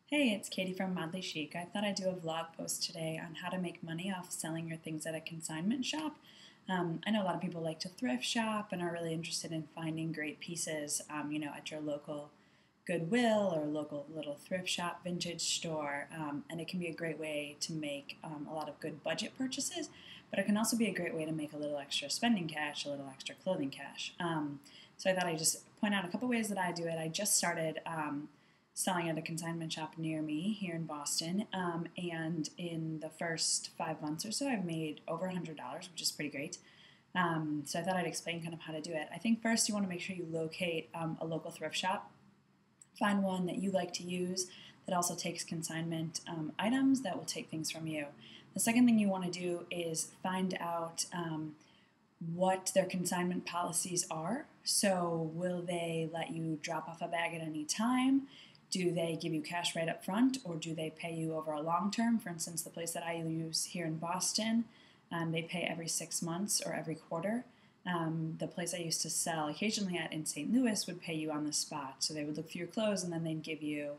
Hey, it's Katie from Madly Chic. I thought I'd do a vlog post today on how to make money off selling your things at a consignment shop. I know a lot of people like to thrift shop and are really interested in finding great pieces, at your local Goodwill or local little thrift shop, vintage store. And it can be a great way to make a lot of good budget purchases, but it can also be a great way to make a little extra spending cash, a little extra clothing cash. So I thought I'd just point out a couple ways that I do it. I just started selling at a consignment shop near me here in Boston. And in the first 5 months or so, I've made over $100, which is pretty great. So I thought I'd explain kind of how to do it. I think first you want to make sure you locate a local thrift shop. Find one that you like to use that also takes consignment items that will take things from you. The second thing you want to do is find out what their consignment policies are. So will they let you drop off a bag at any time? Do they give you cash right up front, or do they pay you over a long term? For instance, the place that I use here in Boston, they pay every 6 months or every quarter. The place I used to sell occasionally at in St. Louis would pay you on the spot. So they would look through your clothes and then they'd give you,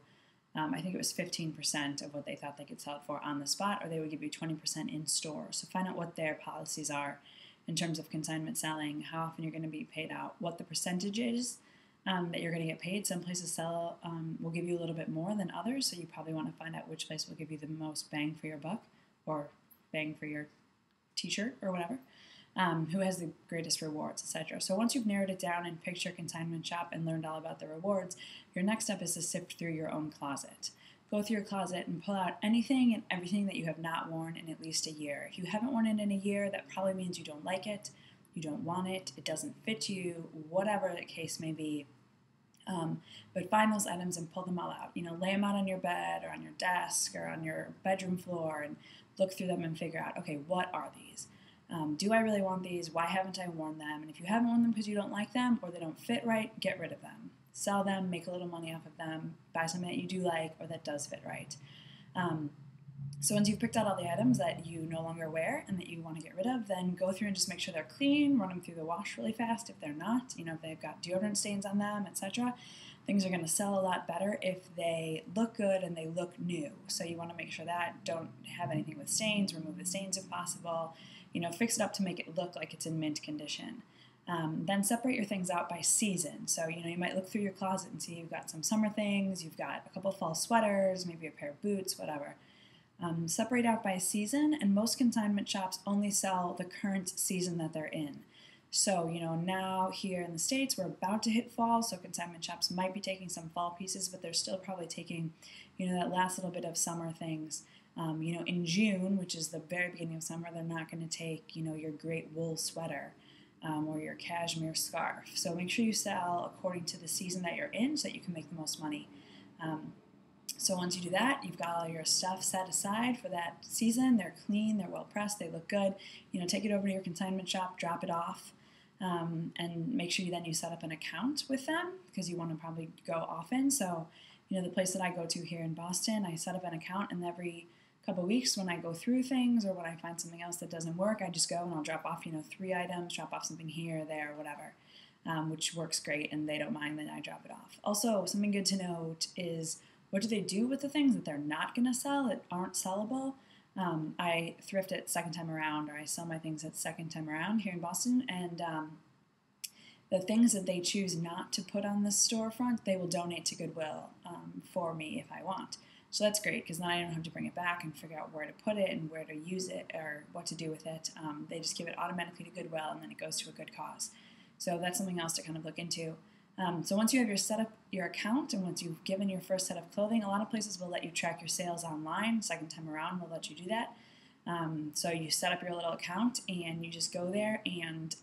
I think it was 15% of what they thought they could sell it for on the spot, or they would give you 20% in store. So find out what their policies are in terms of consignment selling, how often you're going to be paid out, what the percentage is that you're going to get paid. Some places will give you a little bit more than others, so you probably want to find out which place will give you the most bang for your buck or bang for your t-shirt or whatever, who has the greatest rewards, etc. So once you've narrowed it down and picked your consignment shop and learned all about the rewards, your next step is to sift through your own closet. Go through your closet and pull out anything and everything that you have not worn in at least a year. If you haven't worn it in a year, that probably means you don't like it, you don't want it, it doesn't fit you, whatever the case may be. But find those items and pull them all out. Lay them out on your bed or on your desk or on your bedroom floor and look through them and figure out, okay, what are these? Do I really want these? Why haven't I worn them? And if you haven't worn them because you don't like them or they don't fit right, get rid of them. Sell them, make a little money off of them, buy something that you do like or that does fit right. So once you've picked out all the items that you no longer wear and that you want to get rid of, then go through and just make sure they're clean, run them through the wash really fast if they're not, if they've got deodorant stains on them, etc. Things are going to sell a lot better if they look good and they look new. So you want to make sure that don't have anything with stains, remove the stains if possible, fix it up to make it look like it's in mint condition. Then separate your things out by season. So, you might look through your closet and see you've got some summer things, you've got a couple fall sweaters, maybe a pair of boots, whatever. Separate out by season, and most consignment shops only sell the current season that they're in. So, now here in the States, we're about to hit fall, so consignment shops might be taking some fall pieces, but they're still probably taking, that last little bit of summer things. In June, which is the very beginning of summer, they're not going to take, your great wool sweater or your cashmere scarf. So make sure you sell according to the season that you're in so that you can make the most money. So once you do that, you've got all your stuff set aside for that season. They're clean, they're well pressed, they look good. Take it over to your consignment shop, drop it off, and make sure you set up an account with them because you want to probably go often. So, the place that I go to here in Boston, I set up an account, and every couple of weeks when I go through things or when I find something else that doesn't work, I just go and I'll drop off, 3 items, drop off something here, there, whatever, which works great, and they don't mind that I drop it off. Also, something good to note is, what do they do with the things that they're not going to sell, that aren't sellable? I thrift it second time around, or I sell my things at second time around here in Boston, and the things that they choose not to put on the storefront, they will donate to Goodwill for me if I want. So that's great, because then I don't have to bring it back and figure out where to put it and where to use it or what to do with it. They just give it automatically to Goodwill, and then it goes to a good cause. So that's something else to kind of look into. So once you have set up your account, and once you've given your first set of clothing, a lot of places will let you track your sales online. Second time around will let you do that. So you set up your little account, and you just go there and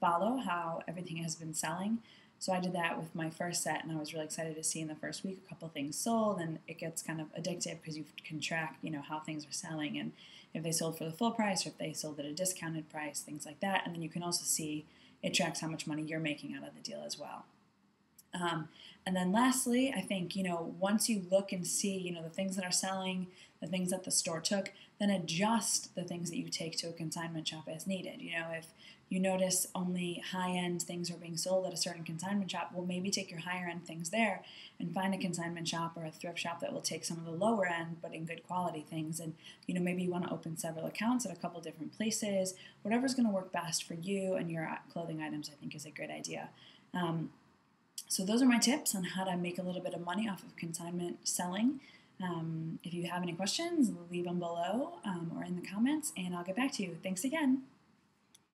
follow how everything has been selling. So I did that with my first set, and I was really excited to see in the first week a couple things sold, and it gets kind of addictive because you can track, how things are selling, and if they sold for the full price or if they sold at a discounted price, things like that. And then you can also see it tracks how much money you're making out of the deal as well. And then lastly, I think, once you look and see, the things that are selling, the things that the store took, then adjust the things that you take to a consignment shop as needed. If you notice only high-end things are being sold at a certain consignment shop, well, maybe take your higher-end things there and find a consignment shop or a thrift shop that will take some of the lower-end but in good quality things. And, maybe you want to open several accounts at a couple different places. Whatever's going to work best for you and your clothing items, I think, is a great idea. So those are my tips on how to make a little bit of money off of consignment selling. If you have any questions, leave them below or in the comments, and I'll get back to you. Thanks again.